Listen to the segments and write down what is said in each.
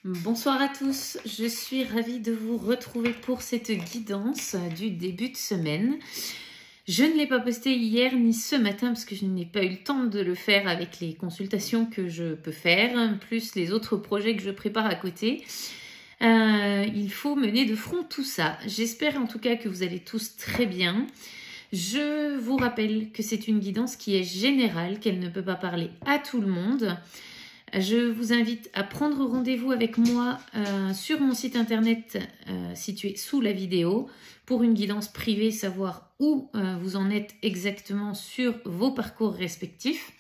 Bonsoir à tous, je suis ravie de vous retrouver pour cette guidance du début de semaine. Je ne l'ai pas posté hier ni ce matin parce que je n'ai pas eu le temps de le faire avec les consultations que je peux faire, plus les autres projets que je prépare à côté. Il faut mener de front tout ça. J'espère en tout cas que vous allez tous très bien. Je vous rappelle que c'est une guidance qui est générale, qu'elle ne peut pas parler à tout le monde. Je vous invite à prendre rendez-vous avec moi sur mon site internet situé sous la vidéo pour une guidance privée, savoir où vous en êtes exactement sur vos parcours respectifs.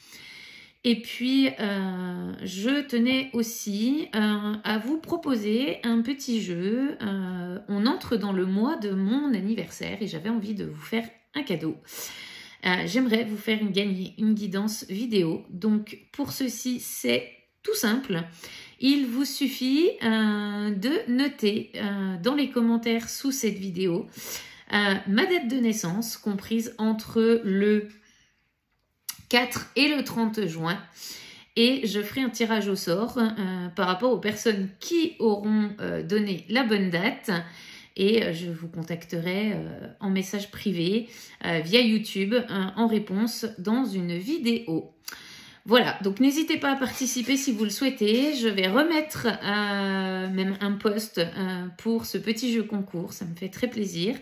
Et puis, je tenais aussi à vous proposer un petit jeu. On entre dans le mois de mon anniversaire et j'avais envie de vous faire un cadeau. J'aimerais vous faire gagner une guidance vidéo. Donc, pour ceci, c'est tout simple. Il vous suffit de noter dans les commentaires sous cette vidéo ma date de naissance, comprise entre le 4 et le 30 juin. Et je ferai un tirage au sort par rapport aux personnes qui auront donné la bonne date. Et je vous contacterai en message privé via YouTube en réponse dans une vidéo. Voilà, donc n'hésitez pas à participer si vous le souhaitez. Je vais remettre même un post pour ce petit jeu concours, ça me fait très plaisir.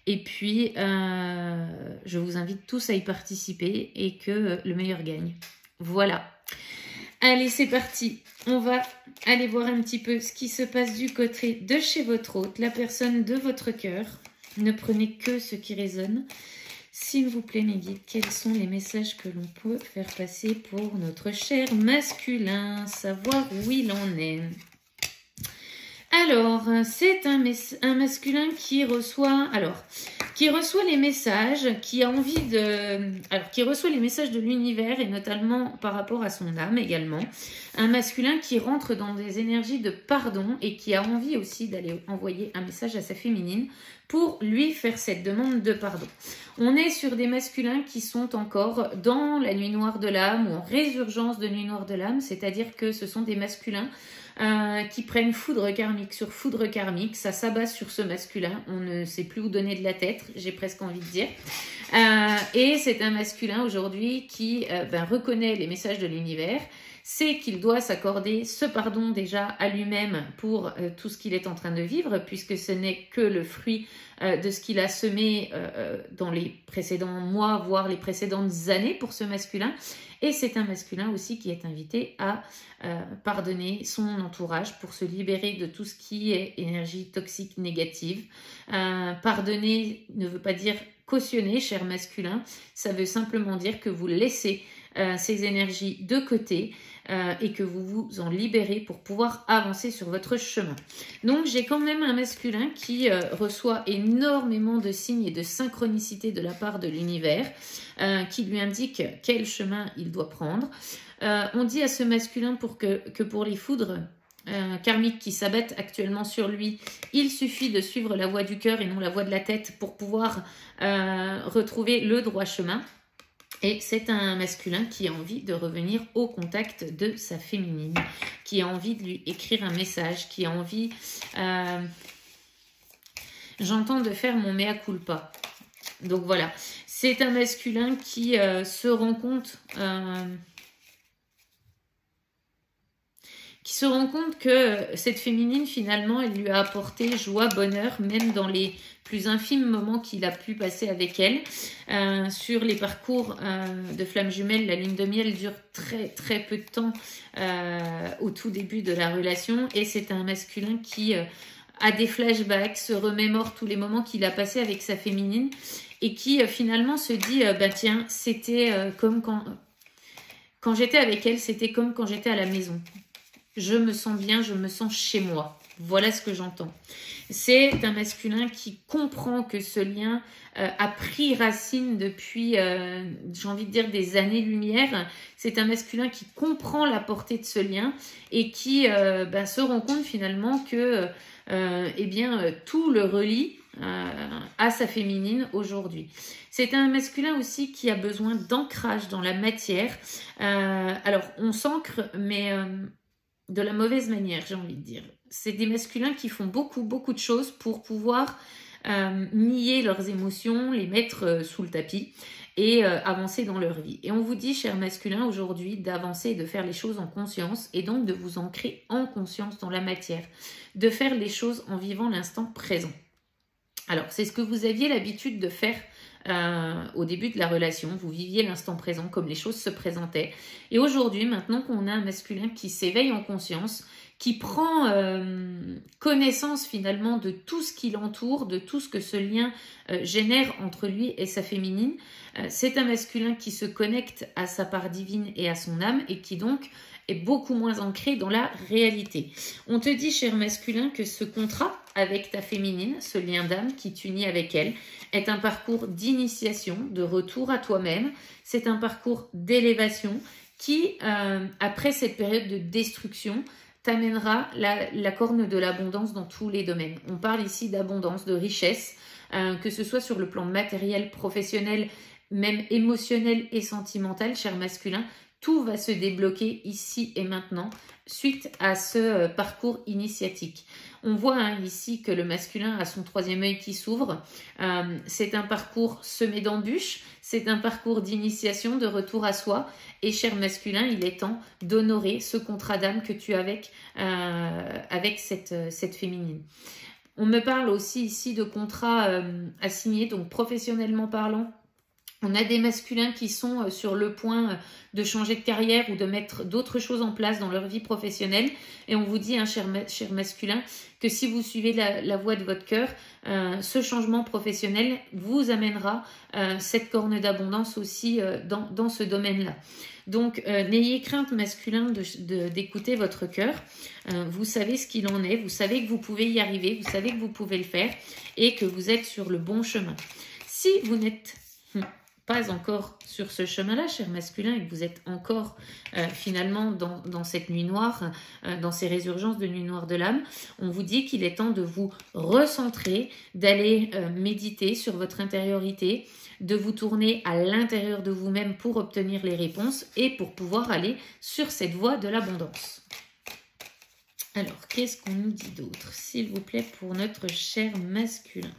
Et puis, je vous invite tous à y participer et que le meilleur gagne. Voilà. Allez, c'est parti. On va aller voir un petit peu ce qui se passe du côté de chez votre hôte, la personne de votre cœur. Ne prenez que ce qui résonne. S'il vous plaît, mes guides, quels sont les messages que l'on peut faire passer pour notre cher masculin, savoir où il en est. Alors, c'est un masculin qui reçoit, les messages, qui a envie de, qui reçoit les messages de l'univers et notamment par rapport à son âme également. Un masculin qui rentre dans des énergies de pardon et qui a envie aussi d'aller envoyer un message à sa féminine pour lui faire cette demande de pardon. On est sur des masculins qui sont encore dans la nuit noire de l'âme ou en résurgence de nuit noire de l'âme, c'est-à-dire que ce sont des masculins qui prennent foudre karmique sur foudre karmique, ça s'abat sur ce masculin, on ne sait plus où donner de la tête, j'ai presque envie de dire. Et c'est un masculin aujourd'hui qui reconnaît les messages de l'univers, c'est qu'il doit s'accorder ce pardon déjà à lui-même pour tout ce qu'il est en train de vivre, puisque ce n'est que le fruit de ce qu'il a semé dans les précédents mois, voire les précédentes années pour ce masculin. Et c'est un masculin aussi qui est invité à pardonner son entourage pour se libérer de tout ce qui est énergie toxique négative. Pardonner ne veut pas dire cautionner, cher masculin, ça veut simplement dire que vous laissez ces énergies de côté et que vous vous en libérez pour pouvoir avancer sur votre chemin. Donc j'ai quand même un masculin qui reçoit énormément de signes et de synchronicité de la part de l'univers qui lui indique quel chemin il doit prendre. On dit à ce masculin que pour les foudres karmiques qui s'abattent actuellement sur lui, il suffit de suivre la voie du cœur et non la voie de la tête pour pouvoir retrouver le droit chemin. Et c'est un masculin qui a envie de revenir au contact de sa féminine, qui a envie de lui écrire un message, qui a envie, j'entends, de faire mon mea culpa. Donc voilà, c'est un masculin qui se rend compte... qui se rend compte que cette féminine, finalement, elle lui a apporté joie, bonheur, même dans les plus infimes moments qu'il a pu passer avec elle. Sur les parcours de flammes jumelles, la lune de miel dure très très peu de temps au tout début de la relation. Et c'est un masculin qui a des flashbacks, se remémore tous les moments qu'il a passés avec sa féminine et qui finalement se dit, tiens, c'était comme quand j'étais avec elle, c'était comme quand j'étais à la maison. Je me sens bien, je me sens chez moi. Voilà ce que j'entends. C'est un masculin qui comprend que ce lien a pris racine depuis, j'ai envie de dire, des années-lumière. C'est un masculin qui comprend la portée de ce lien et qui se rend compte finalement que tout le relie à sa féminine aujourd'hui. C'est un masculin aussi qui a besoin d'ancrage dans la matière. Alors, on s'ancre, mais de la mauvaise manière, j'ai envie de dire. C'est des masculins qui font beaucoup de choses pour pouvoir nier leurs émotions, les mettre sous le tapis et avancer dans leur vie. Et on vous dit, chers masculins, aujourd'hui, d'avancer et de faire les choses en conscience et donc de vous ancrer en conscience dans la matière, de faire les choses en vivant l'instant présent. Alors, c'est ce que vous aviez l'habitude de faire au début de la relation. Vous viviez l'instant présent comme les choses se présentaient. Et aujourd'hui, maintenant qu'on a un masculin qui s'éveille en conscience, qui prend connaissance finalement de tout ce qui l'entoure, de tout ce que ce lien génère entre lui et sa féminine, c'est un masculin qui se connecte à sa part divine et à son âme et qui donc est beaucoup moins ancré dans la réalité. On te dit, cher masculin, que ce contrat avec ta féminine, ce lien d'âme qui t'unit avec elle, est un parcours d'initiation, de retour à toi-même. C'est un parcours d'élévation qui, après cette période de destruction, t'amènera la corne de l'abondance dans tous les domaines. On parle ici d'abondance, de richesse, que ce soit sur le plan matériel, professionnel, même émotionnel et sentimental, cher masculin. Tout va se débloquer ici et maintenant suite à ce parcours initiatique. On voit ici que le masculin a son troisième œil qui s'ouvre. C'est un parcours semé d'embûches, c'est un parcours d'initiation, de retour à soi. Et cher masculin, il est temps d'honorer ce contrat d'âme que tu as avec cette féminine. On me parle aussi ici de contrats à signer, donc professionnellement parlant. On a des masculins qui sont sur le point de changer de carrière ou de mettre d'autres choses en place dans leur vie professionnelle. Et on vous dit, cher masculin, que si vous suivez la voie de votre cœur, ce changement professionnel vous amènera cette corne d'abondance aussi dans ce domaine-là. Donc, n'ayez crainte, masculin, d'écouter votre cœur. Vous savez ce qu'il en est, vous savez que vous pouvez y arriver, vous savez que vous pouvez le faire et que vous êtes sur le bon chemin. Si vous n'êtes pas encore sur ce chemin-là, cher masculin, et que vous êtes encore finalement dans cette nuit noire, dans ces résurgences de nuit noire de l'âme, on vous dit qu'il est temps de vous recentrer, d'aller méditer sur votre intériorité, de vous tourner à l'intérieur de vous-même pour obtenir les réponses et pour pouvoir aller sur cette voie de l'abondance. Alors, qu'est-ce qu'on nous dit d'autre, s'il vous plaît, pour notre cher masculin ?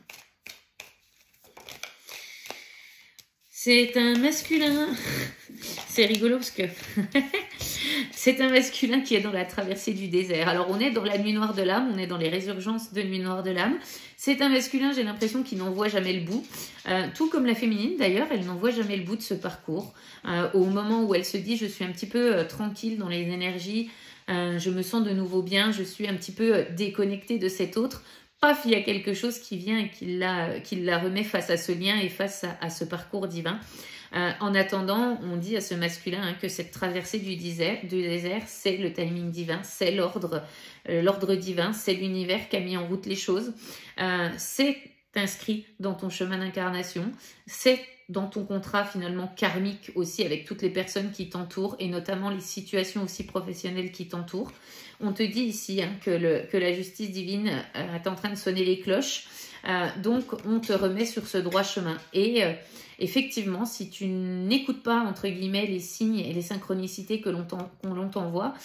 C'est un masculin, c'est rigolo parce que c'est un masculin qui est dans la traversée du désert. Alors on est dans la nuit noire de l'âme, on est dans les résurgences de nuit noire de l'âme. C'est un masculin, j'ai l'impression qu'il n'en voit jamais le bout. Tout comme la féminine d'ailleurs, elle n'en voit jamais le bout de ce parcours. Au moment où elle se dit je suis un petit peu tranquille dans les énergies, je me sens de nouveau bien, je suis un petit peu déconnectée de cet autre. Paf, il y a quelque chose qui vient et qui la remet face à ce lien et face à ce parcours divin. En attendant, on dit à ce masculin que cette traversée du désert, c'est le timing divin, c'est l'ordre divin, c'est l'univers qui a mis en route les choses. C'est inscrit dans ton chemin d'incarnation, c'est dans ton contrat finalement karmique aussi avec toutes les personnes qui t'entourent et notamment les situations aussi professionnelles qui t'entourent. On te dit ici que la justice divine est en train de sonner les cloches, donc on te remet sur ce droit chemin. Et effectivement, si tu n'écoutes pas entre guillemets les signes et les synchronicités que l'on t'envoie,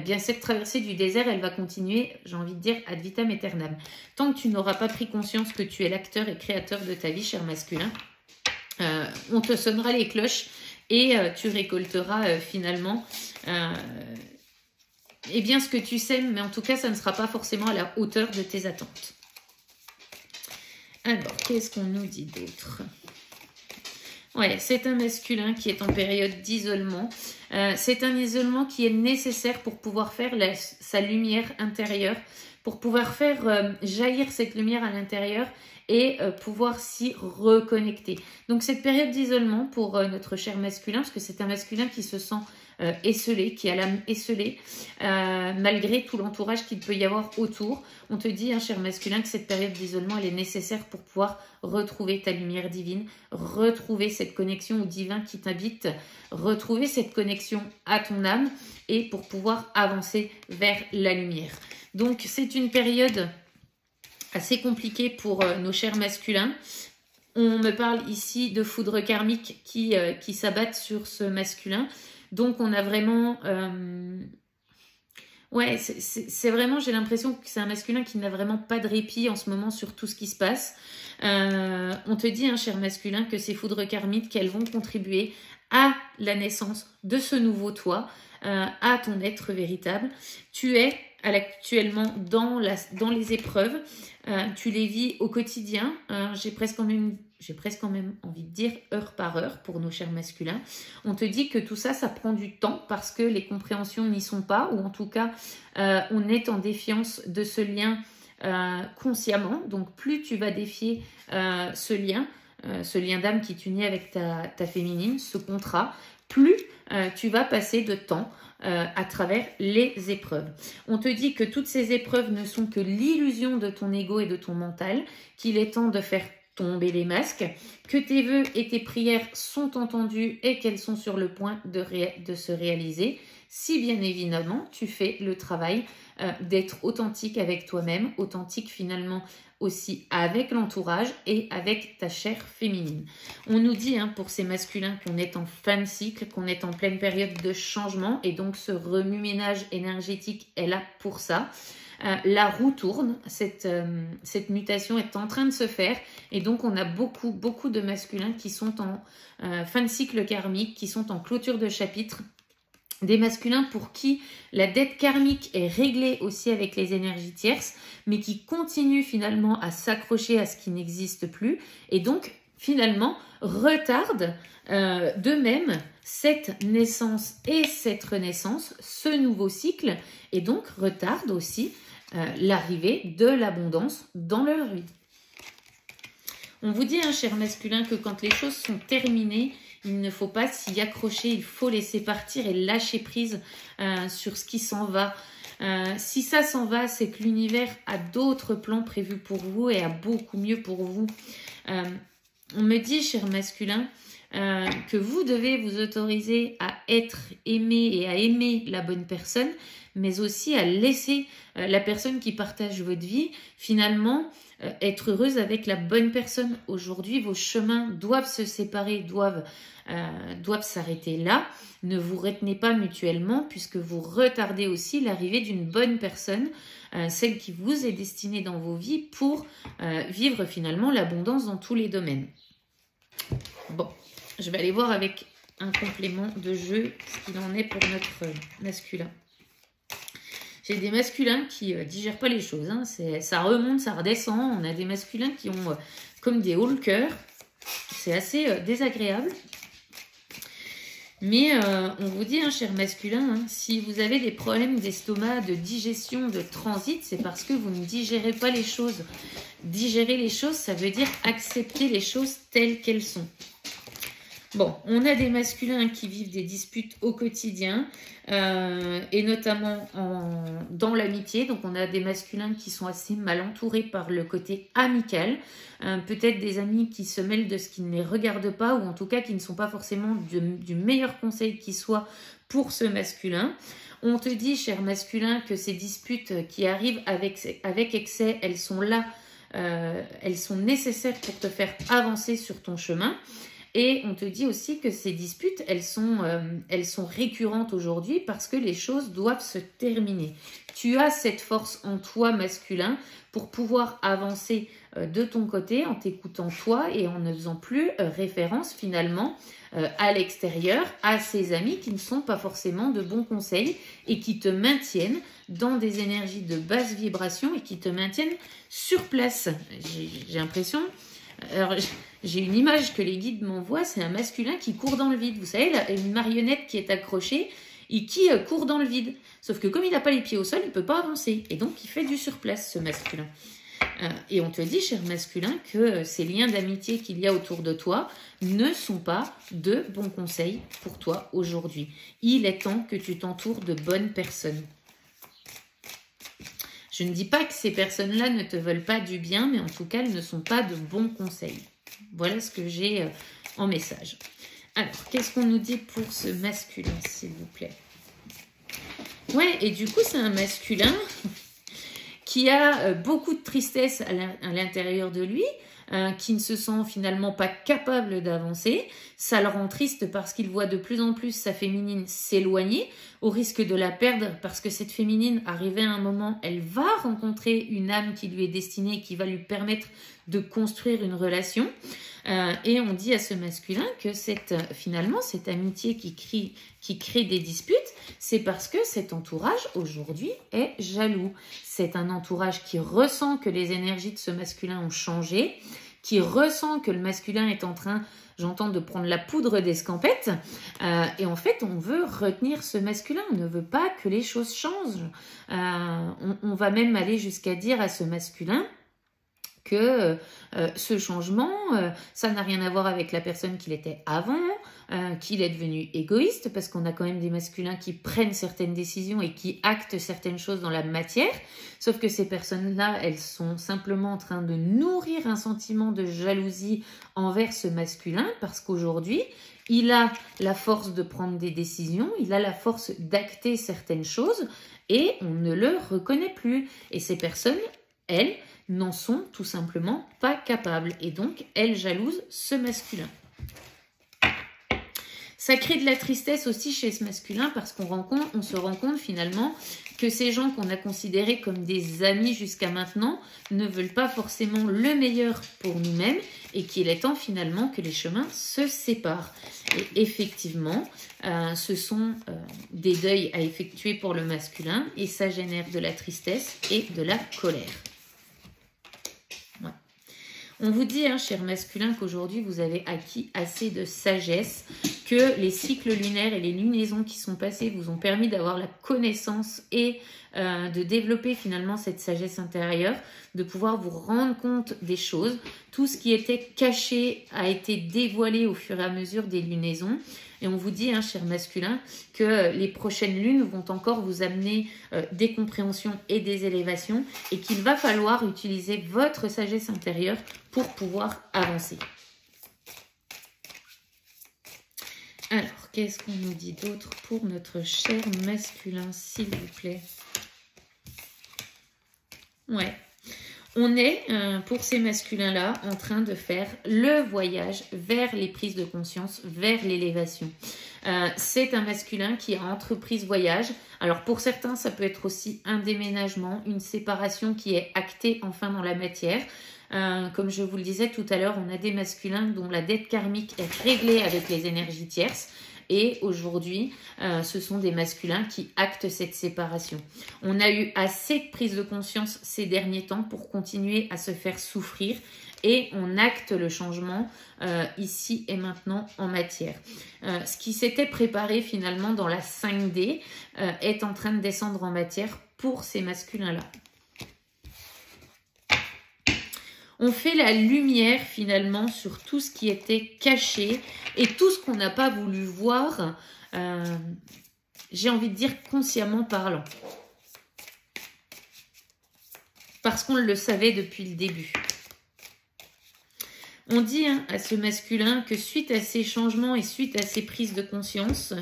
bien cette traversée du désert, elle va continuer, j'ai envie de dire, ad vitam aeternam. Tant que tu n'auras pas pris conscience que tu es l'acteur et créateur de ta vie, cher masculin, on te sonnera les cloches et tu récolteras finalement eh bien ce que tu sèmes, mais en tout cas ça ne sera pas forcément à la hauteur de tes attentes. Alors, qu'est-ce qu'on nous dit d'autre ? Ouais, c'est un masculin qui est en période d'isolement. C'est un isolement qui est nécessaire pour pouvoir faire sa lumière intérieure, pour pouvoir faire jaillir cette lumière à l'intérieur et pouvoir s'y reconnecter. Donc cette période d'isolement pour notre cher masculin, parce que c'est un masculin qui se sent esselé, qui a l'âme esselée, malgré tout l'entourage qu'il peut y avoir autour. On te dit, cher masculin, que cette période d'isolement, elle est nécessaire pour pouvoir retrouver ta lumière divine, retrouver cette connexion au divin qui t'habite, retrouver cette connexion à ton âme et pour pouvoir avancer vers la lumière. Donc c'est une période assez compliquée pour nos chers masculins. On me parle ici de foudre karmique qui s'abattent sur ce masculin. Donc on a vraiment Ouais, c'est vraiment, j'ai l'impression que c'est un masculin qui n'a vraiment pas de répit en ce moment sur tout ce qui se passe. On te dit, hein, cher masculin, que ces foudres karmiques, qu'elles vont contribuer à la naissance de ce nouveau toi, à ton être véritable. Tu es actuellement dans les épreuves, tu les vis au quotidien. J'ai presque quand même envie de dire heure par heure pour nos chers masculins. On te dit que tout ça, ça prend du temps parce que les compréhensions n'y sont pas, ou en tout cas, on est en défiance de ce lien consciemment. Donc, plus tu vas défier ce lien d'âme qui t'unit avec ta féminine, ce contrat, plus tu vas passer de temps à travers les épreuves. On te dit que toutes ces épreuves ne sont que l'illusion de ton ego et de ton mental, qu'il est temps de faire tomber les masques, que tes vœux et tes prières sont entendus et qu'elles sont sur le point de se réaliser, si bien évidemment tu fais le travail d'être authentique avec toi-même, authentique finalement aussi avec l'entourage et avec ta chair féminine. On nous dit pour ces masculins qu'on est en fin de cycle, qu'on est en pleine période de changement et donc ce remue-ménage énergétique est là pour ça. La roue tourne, cette mutation est en train de se faire et donc on a beaucoup de masculins qui sont en fin de cycle karmique, qui sont en clôture de chapitre. Des masculins pour qui la dette karmique est réglée aussi avec les énergies tierces, mais qui continuent finalement à s'accrocher à ce qui n'existe plus et donc finalement retardent de même cette naissance et cette renaissance, ce nouveau cycle, et donc retardent aussi l'arrivée de l'abondance dans leur vie. On vous dit, cher masculin, que quand les choses sont terminées, il ne faut pas s'y accrocher, il faut laisser partir et lâcher prise sur ce qui s'en va. Si ça s'en va, c'est que l'univers a d'autres plans prévus pour vous et a beaucoup mieux pour vous. On me dit, cher masculin, que vous devez vous autoriser à être aimé et à aimer la bonne personne, mais aussi à laisser la personne qui partage votre vie, finalement, être heureuse avec la bonne personne. Aujourd'hui, vos chemins doivent se séparer, doivent s'arrêter là. Ne vous retenez pas mutuellement puisque vous retardez aussi l'arrivée d'une bonne personne, celle qui vous est destinée dans vos vies pour vivre finalement l'abondance dans tous les domaines. Bon, je vais aller voir avec un complément de jeu ce qu'il en est pour notre masculin. J'ai des masculins qui digèrent pas les choses. Ça remonte, ça redescend. On a des masculins qui ont comme des hauts le cœur. C'est assez désagréable. Mais on vous dit, cher masculin, si vous avez des problèmes d'estomac, de digestion, de transit, c'est parce que vous ne digérez pas les choses. Digérer les choses, ça veut dire accepter les choses telles qu'elles sont. Bon, on a des masculins qui vivent des disputes au quotidien et notamment dans l'amitié. Donc, on a des masculins qui sont assez mal entourés par le côté amical. Peut-être des amis qui se mêlent de ce qui ne les regarde pas ou en tout cas qui ne sont pas forcément du meilleur conseil qui soit pour ce masculin. On te dit, cher masculin, que ces disputes qui arrivent avec excès, elles sont là, elles sont nécessaires pour te faire avancer sur ton chemin. Et on te dit aussi que ces disputes, elles sont récurrentes aujourd'hui parce que les choses doivent se terminer. Tu as cette force en toi, masculin, pour pouvoir avancer de ton côté en t'écoutant toi et en ne faisant plus référence finalement à l'extérieur, à ces amis qui ne sont pas forcément de bons conseils et qui te maintiennent dans des énergies de basse vibration et qui te maintiennent sur place. J'ai l'impression... Alors, j'ai une image que les guides m'envoient, c'est un masculin qui court dans le vide. Vous savez, là, une marionnette qui est accrochée et qui court dans le vide. Sauf que comme il n'a pas les pieds au sol, il ne peut pas avancer. Et donc, il fait du surplace, ce masculin. Et on te dit, cher masculin, que ces liens d'amitié qu'il y a autour de toi ne sont pas de bons conseils pour toi aujourd'hui. Il est temps que tu t'entoures de bonnes personnes. Je ne dis pas que ces personnes-là ne te veulent pas du bien, mais en tout cas, elles ne sont pas de bons conseils. Voilà ce que j'ai en message. Alors, qu'est-ce qu'on nous dit pour ce masculin, s'il vous plaît? Ouais, et du coup, c'est un masculin qui a beaucoup de tristesse à l'intérieur de lui, qui ne se sent finalement pas capable d'avancer. Ça le rend triste parce qu'il voit de plus en plus sa féminine s'éloigner au risque de la perdre parce que cette féminine, arrivée à un moment, elle va rencontrer une âme qui lui est destinée, qui va lui permettre de construire une relation. Et on dit à ce masculin que finalement, cette amitié qui crée des disputes, c'est parce que cet entourage, aujourd'hui, est jaloux. C'est un entourage qui ressent que les énergies de ce masculin ont changé, qui ressent que le masculin est en train, j'entends, de prendre la poudre d'escampette. Et en fait, on veut retenir ce masculin. On ne veut pas que les choses changent. On va même aller jusqu'à dire à ce masculin que ce changement, ça n'a rien à voir avec la personne qu'il était avant, qu'il est devenu égoïste, parce qu'on a quand même des masculins qui prennent certaines décisions et qui actent certaines choses dans la matière, sauf que ces personnes-là, elles sont simplement en train de nourrir un sentiment de jalousie envers ce masculin, parce qu'aujourd'hui, il a la force de prendre des décisions, il a la force d'acter certaines choses, et on ne le reconnaît plus. Et ces personnes, elles, n'en sont tout simplement pas capables. Et donc, elles jalousent ce masculin. Ça crée de la tristesse aussi chez ce masculin parce qu'on se rend compte finalement que ces gens qu'on a considérés comme des amis jusqu'à maintenant ne veulent pas forcément le meilleur pour nous-mêmes et qu'il est temps finalement que les chemins se séparent. Et effectivement, ce sont des deuils à effectuer pour le masculin et ça génère de la tristesse et de la colère. On vous dit, cher masculin, qu'aujourd'hui, vous avez acquis assez de sagesse, que les cycles lunaires et les lunaisons qui sont passés vous ont permis d'avoir la connaissance et de développer finalement cette sagesse intérieure, de pouvoir vous rendre compte des choses. Tout ce qui était caché a été dévoilé au fur et à mesure des lunaisons. Et on vous dit, cher masculin, que les prochaines lunes vont encore vous amener des compréhensions et des élévations et qu'il va falloir utiliser votre sagesse intérieure pour pouvoir avancer. Alors, qu'est-ce qu'on nous dit d'autre pour notre cher masculin, s'il vous plaît? Ouais. On est, pour ces masculins-là, en train de faire le voyage vers les prises de conscience, vers l'élévation. C'est un masculin qui a entrepris ce voyage. Alors pour certains, ça peut être aussi un déménagement, une séparation qui est actée enfin dans la matière. Comme je vous le disais tout à l'heure, on a des masculins dont la dette karmique est réglée avec les énergies tierces. Et aujourd'hui, ce sont des masculins qui actent cette séparation. On a eu assez de prise de conscience ces derniers temps pour continuer à se faire souffrir et on acte le changement ici et maintenant en matière. Ce qui s'était préparé finalement dans la 5D est en train de descendre en matière pour ces masculins-là. On fait la lumière finalement sur tout ce qui était caché et tout ce qu'on n'a pas voulu voir, j'ai envie de dire consciemment parlant. Parce qu'on le savait depuis le début. On dit à ce masculin que suite à ces changements et suite à ces prises de conscience,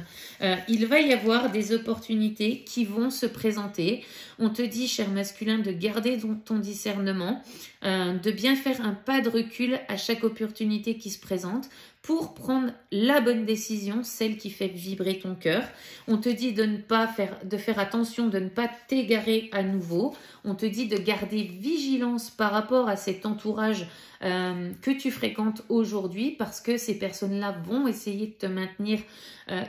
il va y avoir des opportunités qui vont se présenter. On te dit, cher masculin, de garder ton discernement, de bien faire un pas de recul à chaque opportunité qui se présente pour prendre la bonne décision, celle qui fait vibrer ton cœur. On te dit de faire attention, de ne pas t'égarer à nouveau. On te dit de garder vigilance par rapport à cet entourage que tu fréquentes aujourd'hui parce que ces personnes-là vont essayer de te maintenir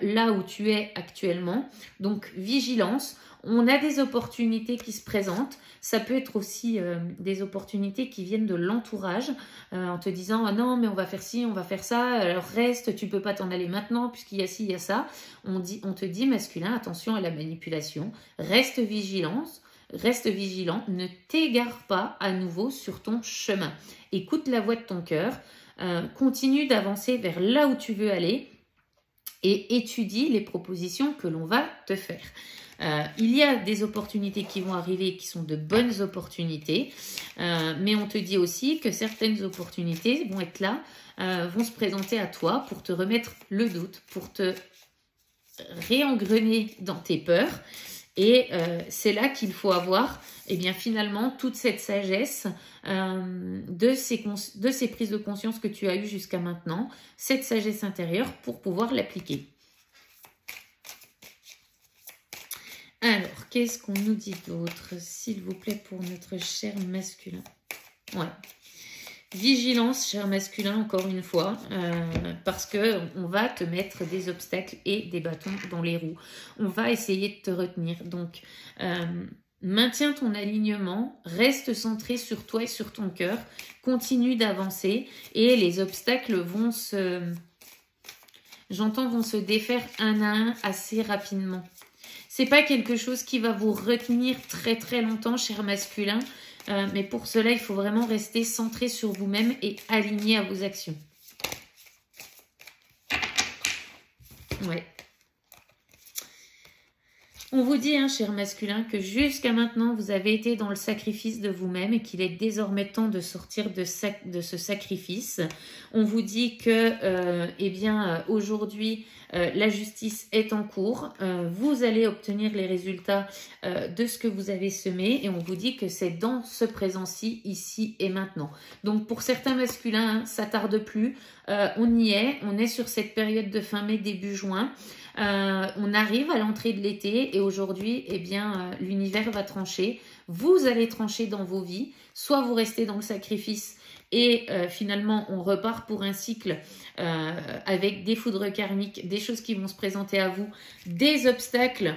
là où tu es actuellement. Donc, vigilance. On a des opportunités qui se présentent. Ça peut être aussi des opportunités qui viennent de l'entourage en te disant « Ah non, mais on va faire ci, on va faire ça, alors reste, tu peux pas t'en aller maintenant puisqu'il y a ci, il y a ça. » On te dit, masculin, attention à la manipulation, reste vigilant, ne t'égare pas à nouveau sur ton chemin. Écoute la voix de ton cœur, continue d'avancer vers là où tu veux aller et étudie les propositions que l'on va te faire. Il y a des opportunités qui vont arriver qui sont de bonnes opportunités, mais on te dit aussi que certaines opportunités vont être là, vont se présenter à toi pour te remettre le doute, pour te réengrener dans tes peurs Et c'est là qu'il faut avoir, eh bien, finalement, toute cette sagesse de ces prises de conscience que tu as eues jusqu'à maintenant, cette sagesse intérieure pour pouvoir l'appliquer. Alors, qu'est-ce qu'on nous dit d'autre, s'il vous plaît, pour notre cher masculin? Ouais. Vigilance, cher masculin, encore une fois, parce qu'on va te mettre des obstacles et des bâtons dans les roues. On va essayer de te retenir. Donc, maintiens ton alignement, reste centré sur toi et sur ton cœur, continue d'avancer et les obstacles vont vont se défaire un à un assez rapidement. C'est pas quelque chose qui va vous retenir très très longtemps, cher masculin. Mais pour cela, il faut vraiment rester centré sur vous-même et aligné à vos actions. Ouais. On vous dit, hein, cher masculin, que jusqu'à maintenant, vous avez été dans le sacrifice de vous-même et qu'il est désormais temps de sortir de ce sacrifice. On vous dit que, eh bien, aujourd'hui, la justice est en cours. Vous allez obtenir les résultats de ce que vous avez semé et on vous dit que c'est dans ce présent-ci, ici et maintenant. Donc, pour certains masculins, hein, ça tarde plus. On y est. On est sur cette période de fin mai, début juin. On arrive à l'entrée de l'été et aujourd'hui, eh bien, l'univers va trancher. Vous allez trancher dans vos vies. Soit vous restez dans le sacrifice et finalement, on repart pour un cycle avec des foudres karmiques, des choses qui vont se présenter à vous, des obstacles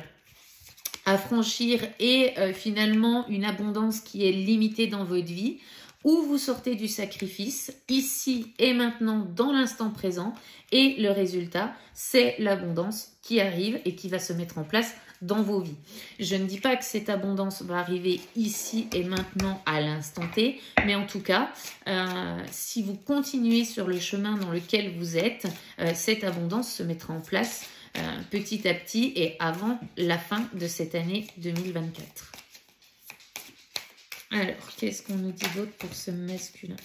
à franchir et finalement une abondance qui est limitée dans votre vie. Ou vous sortez du sacrifice, ici et maintenant, dans l'instant présent, et le résultat, c'est l'abondance qui arrive et qui va se mettre en place dans vos vies. Je ne dis pas que cette abondance va arriver ici et maintenant à l'instant T, mais en tout cas, si vous continuez sur le chemin dans lequel vous êtes, cette abondance se mettra en place petit à petit et avant la fin de cette année 2024. Alors, qu'est-ce qu'on nous dit d'autre pour ce masculin?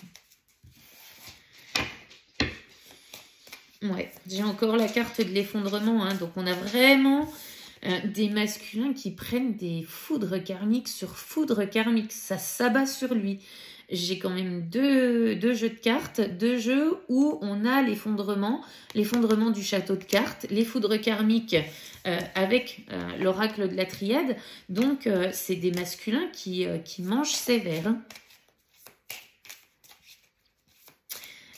Ouais, j'ai encore la carte de l'effondrement, hein, donc on a vraiment des masculins qui prennent des foudres karmiques sur foudres karmiques, ça s'abat sur lui. J'ai quand même deux jeux de cartes, deux jeux où on a l'effondrement du château de cartes, les foudres karmiques avec l'oracle de la triade. Donc, c'est des masculins qui mangent sévère. Hein.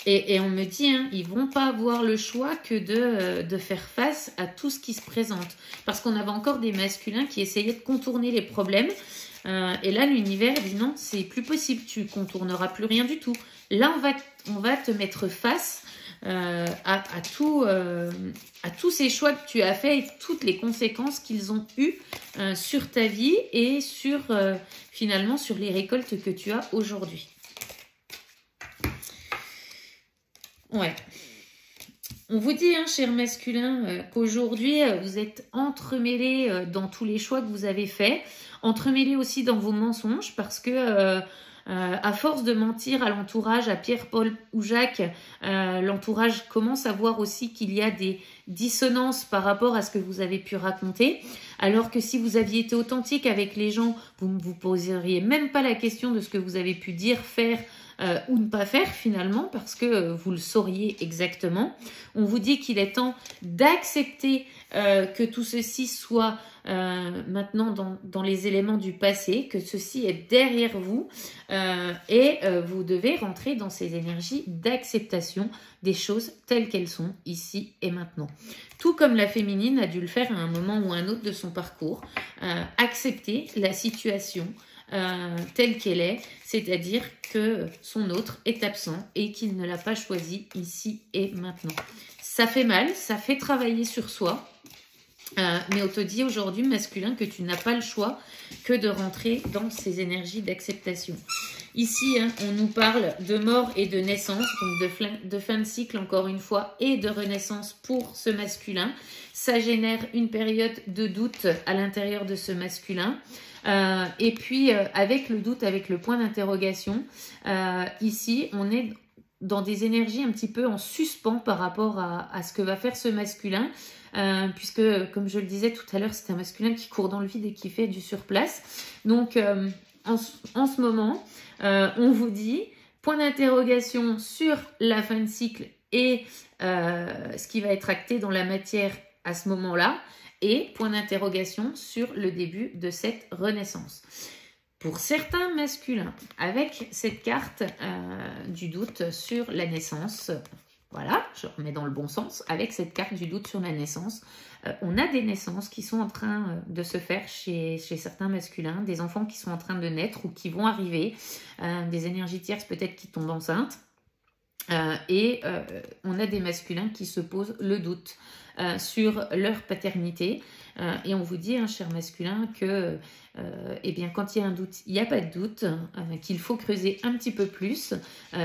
Et on me dit, hein, ils vont pas avoir le choix que de faire face à tout ce qui se présente. Parce qu'on avait encore des masculins qui essayaient de contourner les problèmes. Et là, l'univers dit non, c'est plus possible, tu contourneras plus rien du tout. Là, on va te mettre face à tous ces choix que tu as faits et toutes les conséquences qu'ils ont eues sur ta vie et finalement sur les récoltes que tu as aujourd'hui. Ouais. On vous dit, hein, cher masculin, qu'aujourd'hui, vous êtes entremêlés dans tous les choix que vous avez faits, entremêlés aussi dans vos mensonges, parce que à force de mentir à l'entourage, à Pierre, Paul ou Jacques, l'entourage commence à voir aussi qu'il y a des dissonances par rapport à ce que vous avez pu raconter, alors que si vous aviez été authentique avec les gens, vous ne vous poseriez même pas la question de ce que vous avez pu dire, faire, ou ne pas faire finalement parce que vous le sauriez exactement. On vous dit qu'il est temps d'accepter que tout ceci soit maintenant dans les éléments du passé, que ceci est derrière vous et vous devez rentrer dans ces énergies d'acceptation des choses telles qu'elles sont ici et maintenant. Tout comme la féminine a dû le faire à un moment ou un autre de son parcours, accepter la situation telle qu'elle est, c'est-à-dire que son autre est absent et qu'il ne l'a pas choisi ici et maintenant. Ça fait mal, ça fait travailler sur soi, mais on te dit aujourd'hui, masculin, que tu n'as pas le choix que de rentrer dans ces énergies d'acceptation. Ici, hein, on nous parle de mort et de naissance, donc de fin de cycle encore une fois, et de renaissance pour ce masculin. Ça génère une période de doute à l'intérieur de ce masculin. Et puis, avec le doute, avec le point d'interrogation, ici, on est dans des énergies un petit peu en suspens par rapport à ce que va faire ce masculin. puisque, comme je le disais tout à l'heure, c'est un masculin qui court dans le vide et qui fait du surplace. Donc, en ce moment, on vous dit, point d'interrogation sur la fin de cycle et ce qui va être acté dans la matière à ce moment-là, et point d'interrogation sur le début de cette renaissance. Pour certains masculins, avec cette carte du doute sur la naissance, voilà, je remets dans le bon sens, avec cette carte du doute sur la naissance, on a des naissances qui sont en train de se faire chez certains masculins, des enfants qui sont en train de naître ou qui vont arriver, des énergies tierces peut-être qui tombent enceintes, et on a des masculins qui se posent le doute sur leur paternité, et on vous dit, hein, cher masculin, que eh bien, quand il y a un doute, il n'y a pas de doute, qu'il faut creuser un petit peu plus,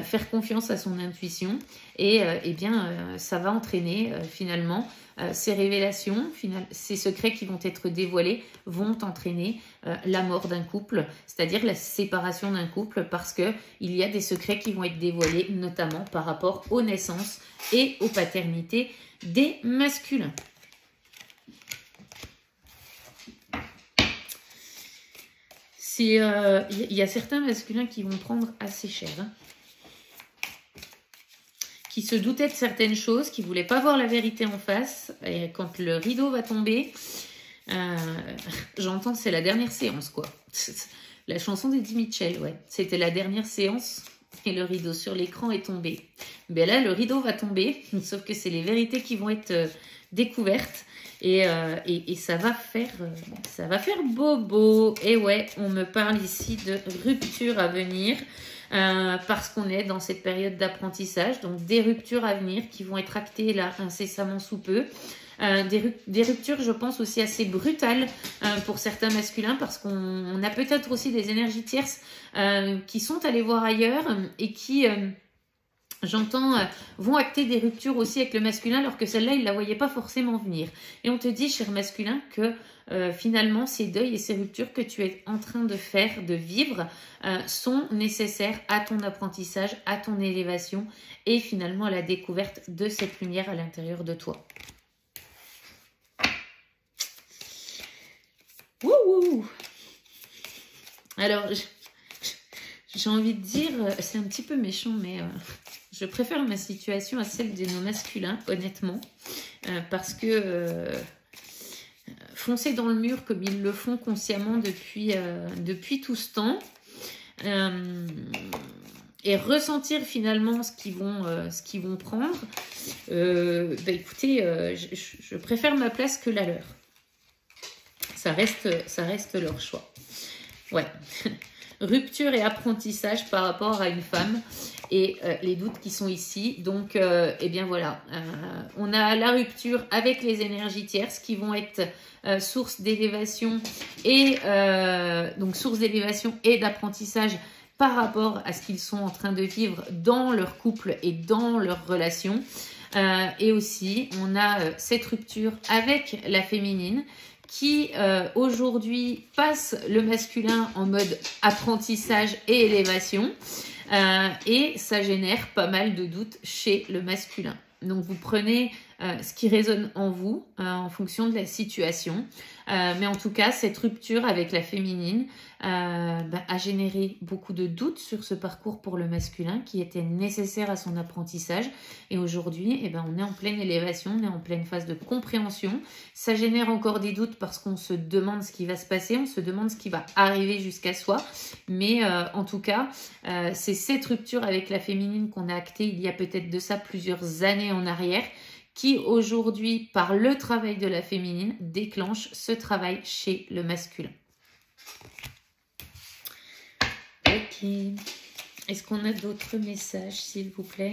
faire confiance à son intuition, et eh bien, ça va entraîner finalement ces révélations, ces secrets qui vont être dévoilés vont entraîner la mort d'un couple, c'est-à-dire la séparation d'un couple, parce qu'il y a des secrets qui vont être dévoilés, notamment par rapport aux naissances et aux paternités des masculins. Il y a certains masculins qui vont prendre assez cher, hein, qui se doutaient de certaines choses, qui ne voulaient pas voir la vérité en face, et quand le rideau va tomber, j'entends c'est la dernière séance, quoi. La chanson d'Eddie Mitchell, ouais. C'était la dernière séance et le rideau sur l'écran est tombé. Mais là, le rideau va tomber, sauf que c'est les vérités qui vont être découvertes. Et ça va faire bobo. Et ouais, on me parle ici de rupture à venir parce qu'on est dans cette période d'apprentissage. Donc des ruptures à venir qui vont être actées là incessamment sous peu. Des ruptures, je pense, aussi assez brutales pour certains masculins parce qu'on a peut-être aussi des énergies tierces qui sont allées voir ailleurs et qui... j'entends, vont acter des ruptures aussi avec le masculin alors que celle-là, il ne la voyait pas forcément venir. Et on te dit, cher masculin, que finalement, ces deuils et ces ruptures que tu es en train de faire, de vivre, sont nécessaires à ton apprentissage, à ton élévation et finalement à la découverte de cette lumière à l'intérieur de toi. Wouhou! Alors, j'ai envie de dire, c'est un petit peu méchant, mais je préfère ma situation à celle de nos masculins, honnêtement, parce que foncer dans le mur comme ils le font consciemment depuis tout ce temps, et ressentir finalement ce qu'ils vont prendre, bah écoutez, je préfère ma place que la leur. Ça reste leur choix. Ouais. Rupture et apprentissage par rapport à une femme et les doutes qui sont ici. Donc, eh bien voilà, on a la rupture avec les énergies tierces qui vont être source d'élévation et donc source d'élévation et d'apprentissage par rapport à ce qu'ils sont en train de vivre dans leur couple et dans leur relation. Et aussi, on a cette rupture avec la féminine qui aujourd'hui passe le masculin en mode apprentissage et élévation et ça génère pas mal de doutes chez le masculin. Donc vous prenez ce qui résonne en vous en fonction de la situation. Mais en tout cas, cette rupture avec la féminine a généré beaucoup de doutes sur ce parcours pour le masculin qui était nécessaire à son apprentissage. Et aujourd'hui, on est en pleine élévation, on est en pleine phase de compréhension. Ça génère encore des doutes parce qu'on se demande ce qui va se passer, on se demande ce qui va arriver jusqu'à soi. Mais en tout cas, c'est cette rupture avec la féminine qu'on a actée il y a peut-être de ça plusieurs années en arrière, qui aujourd'hui, par le travail de la féminine, déclenche ce travail chez le masculin. Ok. Est-ce qu'on a d'autres messages, s'il vous plaît?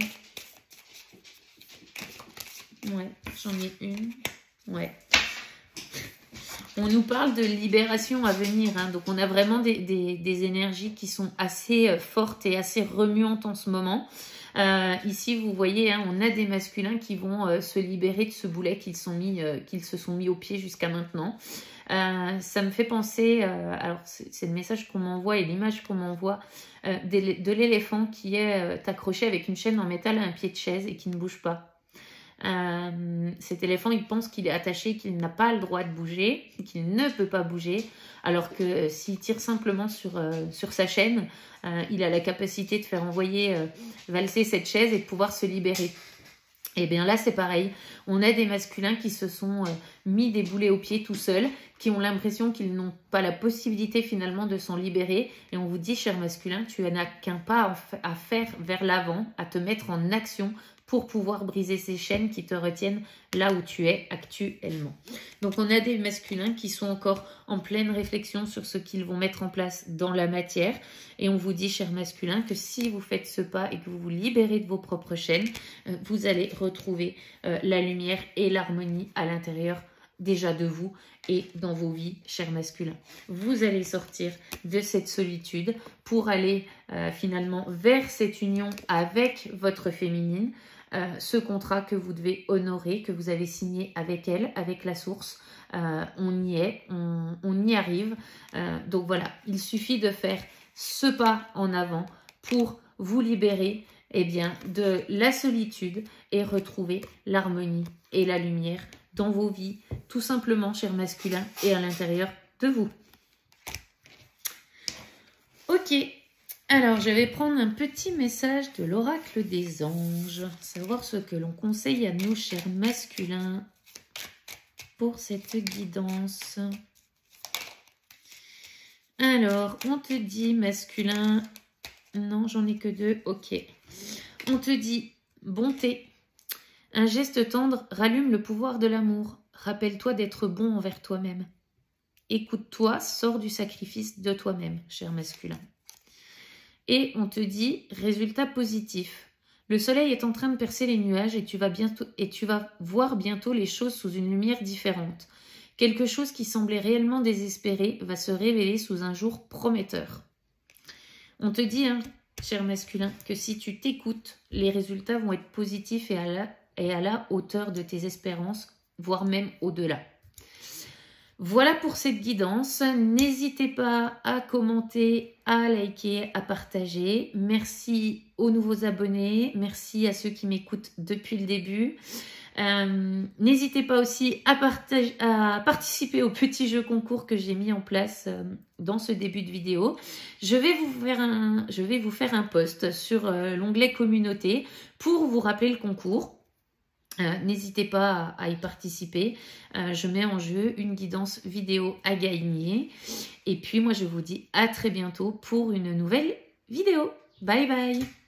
Ouais, j'en ai une. Ouais. On nous parle de libération à venir, hein. Donc on a vraiment des énergies qui sont assez fortes et assez remuantes en ce moment. Ici, vous voyez, hein, on a des masculins qui vont se libérer de ce boulet qu'ils se sont mis au pied jusqu'à maintenant. Ça me fait penser, alors c'est le message qu'on m'envoie et l'image qu'on m'envoie de l'éléphant qui est accroché avec une chaîne en métal à un pied de chaise et qui ne bouge pas. Cet éléphant, il pense qu'il est attaché, qu'il n'a pas le droit de bouger, qu'il ne peut pas bouger, alors que s'il tire simplement sur sa chaîne, il a la capacité de faire envoyer valser cette chaise et de pouvoir se libérer. Et bien là, c'est pareil. On a des masculins qui se sont mis des boulets aux pieds tout seuls, qui ont l'impression qu'ils n'ont pas la possibilité finalement de s'en libérer. Et on vous dit, cher masculin, tu n'as qu'un pas à faire vers l'avant, à te mettre en action pour pouvoir briser ces chaînes qui te retiennent là où tu es actuellement. Donc on a des masculins qui sont encore en pleine réflexion sur ce qu'ils vont mettre en place dans la matière. Et on vous dit, cher masculin, que si vous faites ce pas et que vous vous libérez de vos propres chaînes, vous allez retrouver la lumière et l'harmonie à l'intérieur déjà de vous et dans vos vies, chers masculins. Vous allez sortir de cette solitude pour aller finalement vers cette union avec votre féminine, ce contrat que vous devez honorer, que vous avez signé avec elle, avec la source. On y est, on y arrive. Donc voilà, il suffit de faire ce pas en avant pour vous libérer de la solitude et retrouver l'harmonie et la lumière dans vos vies, tout simplement, chers masculins, et à l'intérieur de vous. Ok, alors je vais prendre un petit message de l'oracle des anges, savoir ce que l'on conseille à nous, chers masculins, pour cette guidance. Alors, on te dit, masculin, non, j'en ai que 2, ok. On te dit, bonté. Un geste tendre rallume le pouvoir de l'amour. Rappelle-toi d'être bon envers toi-même. Écoute-toi, sors du sacrifice de toi-même, cher masculin. Et on te dit, résultat positif. Le soleil est en train de percer les nuages et tu vas voir bientôt les choses sous une lumière différente. Quelque chose qui semblait réellement désespéré va se révéler sous un jour prometteur. On te dit, cher masculin, que si tu t'écoutes, les résultats vont être positifs et à la hauteur de tes espérances, voire même au-delà. Voilà pour cette guidance. N'hésitez pas à commenter, à liker, à partager. Merci aux nouveaux abonnés. Merci à ceux qui m'écoutent depuis le début. N'hésitez pas aussi à participer au petit jeu concours que j'ai mis en place dans ce début de vidéo. Je vais vous faire un post sur l'onglet communauté pour vous rappeler le concours. N'hésitez pas à y participer. Je mets en jeu une guidance vidéo à gagner. Et puis moi je vous dis à très bientôt pour une nouvelle vidéo. Bye bye.